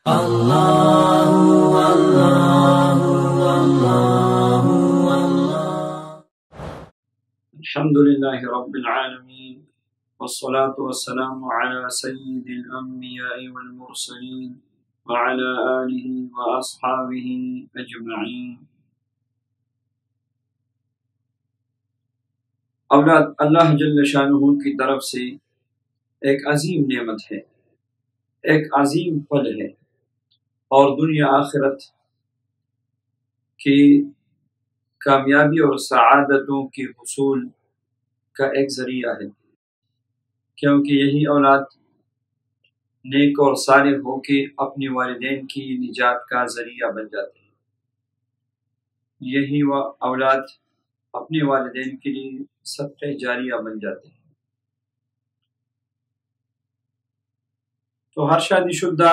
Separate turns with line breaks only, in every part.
الحمد لله رب العالمين والصلاة والسلام على سيد الأنبياء والمرسلين وعلى آله وأصحابه أجمعين. اولاد اللہ جل شانہ کی طرف سے ایک عظیم نعمت ہے، ایک عظیم پل ہے، اور دنیا آخرت کی کامیابی اور سعادتوں کے حصول کا ایک ذریعہ ہے، کیونکہ یہی اولاد نیک اور صالح ہو کے اپنے والدین کی نجات کا ذریعہ بن جاتے ہیں. یہی وہ اولاد اپنے والدین کے لیے صدقہ جاریہ بن جاتے ہیں. تو ہر شادی شدہ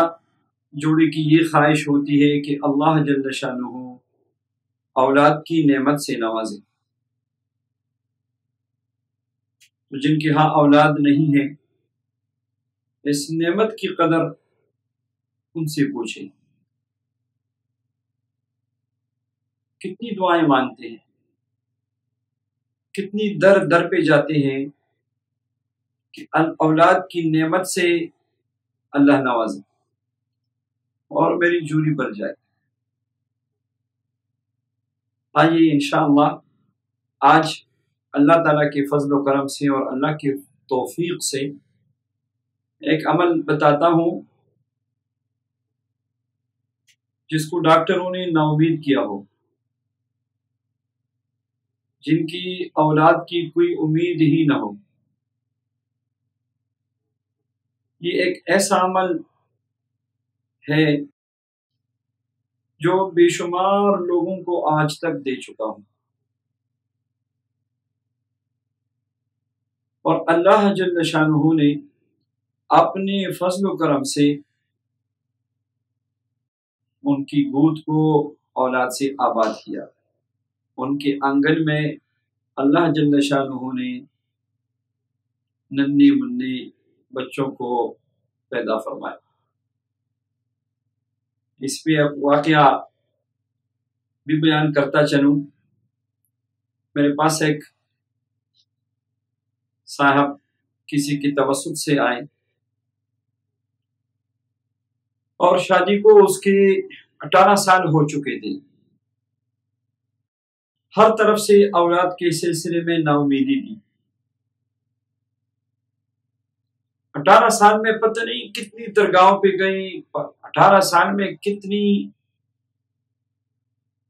جوڑے کی یہ خواہش ہوتی ہے کہ اللہ جل شانہ اولاد کی نعمت سے نوازے. تو جن کے ہاں اولاد نہیں ہے، اس نعمت کی قدر ان سے پوچھیں. کتنی دعائیں مانگتے ہیں، کتنی در در پہ جاتے ہیں کہ اولاد کی نعمت سے اللہ نوازے اور میری جولی بھر جائے. آئیے انشاءاللہ آج اللہ تعالیٰ کے فضل و کرم سے اور اللہ کی توفیق سے ایک عمل بتاتا ہوں جس کو ڈاکٹروں نے نا امید کیا ہو، جن کی اولاد کی کوئی امید ہی نہ ہو. یہ ایک ایسا عمل ہے جو بے شمار لوگوں کو آج تک دے چکا ہوں، اور اللہ جل شانہ نے اپنے فضل و کرم سے ان کی گود کو اولاد سے آباد کیا. ان کے آنگن میں اللہ جل شانہ نے ننھے منھے بچوں کو پیدا فرمایا. اس پہ ایک واقعہ بھی بیان کرتا چلوں. میرے پاس ایک صاحب کسی کی توسط سے آئے اور شادی کو اس کے 18 سال ہو چکے تھے. ہر طرف سے اولاد کے سلسلے میں نا امیدی تھی. 18 سال میں پتہ نہیں کتنی درگاہوں پہ گئی، 18 سال میں کتنی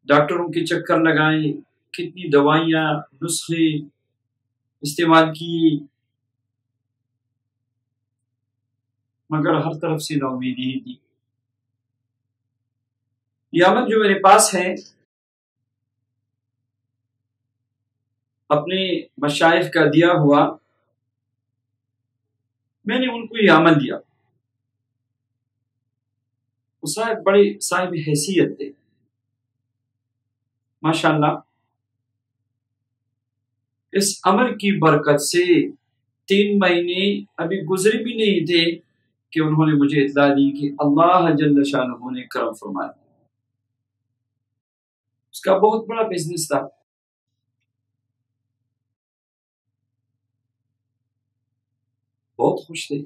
ڈاکٹروں کے چکر لگائے، کتنی دوائیاں نسخے استعمال کی، مگر ہر طرف سے نا امیدی ہی تھی. یہ احمد جو میرے پاس ہے اپنے مشائخ کا دیا ہوا، میں نے ان کو یہ عمل دیا. وہ صاحب بڑے صاحب حیثیت تھے ماشاءاللہ. اس عمل کی برکت سے 3 مہینے ابھی گزرے بھی نہیں تھے کہ انہوں نے مجھے اطلاع دی کہ اللہ جل شانہ نے کرم فرمایا. اس کا بہت بڑا بزنس تھا. بہت خوش تھے.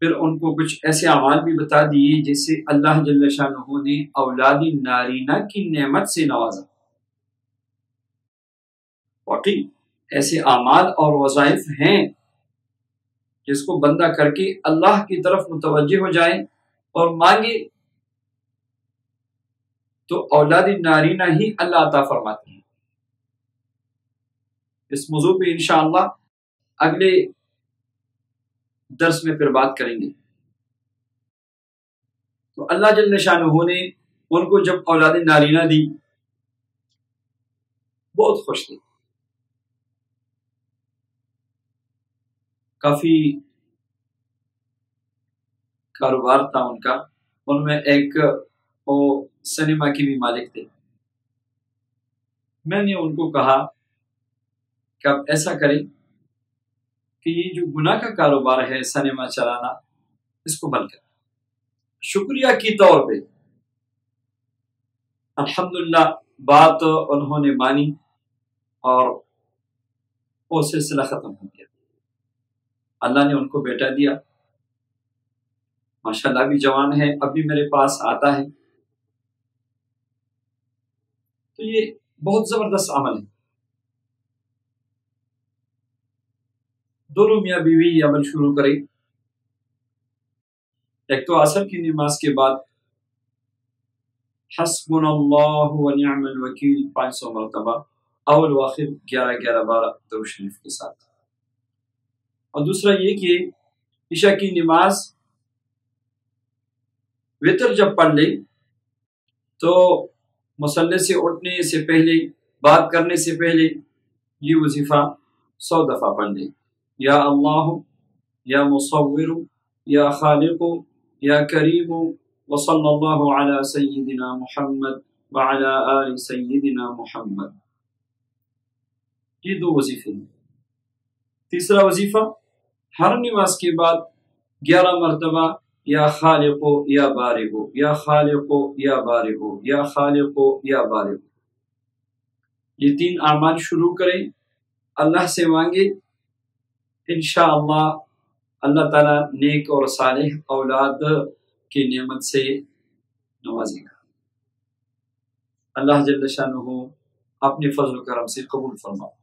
پھر ان کو کچھ ایسے اعمال بھی بتا دیے جس سے اللہ جل شانہ نے اولاد نارینہ کی نعمت سے نوازا. واقعی ایسے اعمال اور وظائف ہیں جس کو بندہ کر کے اللہ کی طرف متوجہ ہو جائے اور مانگے تو اولاد نارینہ ہی اللہ عطا فرماتے ہیں. اس موضوع پہ انشاءاللہ اگلے درس میں پھر بات کریں گے. تو اللہ جل شانہ نے ان کو جب اولاد نارینہ دی بہت خوش تھے. کافی کاروبار تھا ان کا. ان میں ایک وہ سنیما کی بھی مالک تھے. میں نے ان کو کہا کہ آپ ایسا کریں کہ یہ جو گناہ کا کاروبار ہے سنیما چلانا، اس کو بند کریں۔ شکریہ کی طور پہ الحمدللہ بات انہوں نے مانی اور وہ سلسلہ ختم ہو گیا۔ اللہ نے ان کو بیٹا دیا، ماشاءاللہ ابھی جوان ہے، اب بھی میرے پاس آتا ہے۔ تو یہ بہت زبردست عمل ہے۔ دونوں میاں بیوی یہ عمل شروع کریں۔ ایک تو عصر کی نماز کے بعد حسبنا اللہ و نعم الوکیل 500 مرتبہ، اول و آخر 11-11-12 درود شریف کے ساتھ۔ اور دوسرا یہ کہ عشاء کی نماز وطر جب پڑھ لے تو مصلی سے اٹھنے سے پہلے، بات کرنے سے پہلے یہ وظیفہ 100 دفعہ پڑھ لے۔ یا اللہ یا مصور یا خالق یا کریم وصلی اللہ علی سیدنا محمد وعلی آل سیدنا محمد۔ یہ 2 وظیفے ہیں۔ تیسرا وظیفہ ہر نماز کے بعد 11 مرتبہ یا خالق یا بارئ یا خالق یا بارئ یا خالق یا بارئ۔ یہ 3 اعمال شروع کریں، اللہ سے مانگے، انشاءاللہ اللہ تعالیٰ نیک اور صالح اولاد کی نعمت سے نوازے گا۔ اللہ جل شانہ اپنے فضل و کرم سے قبول فرمائے۔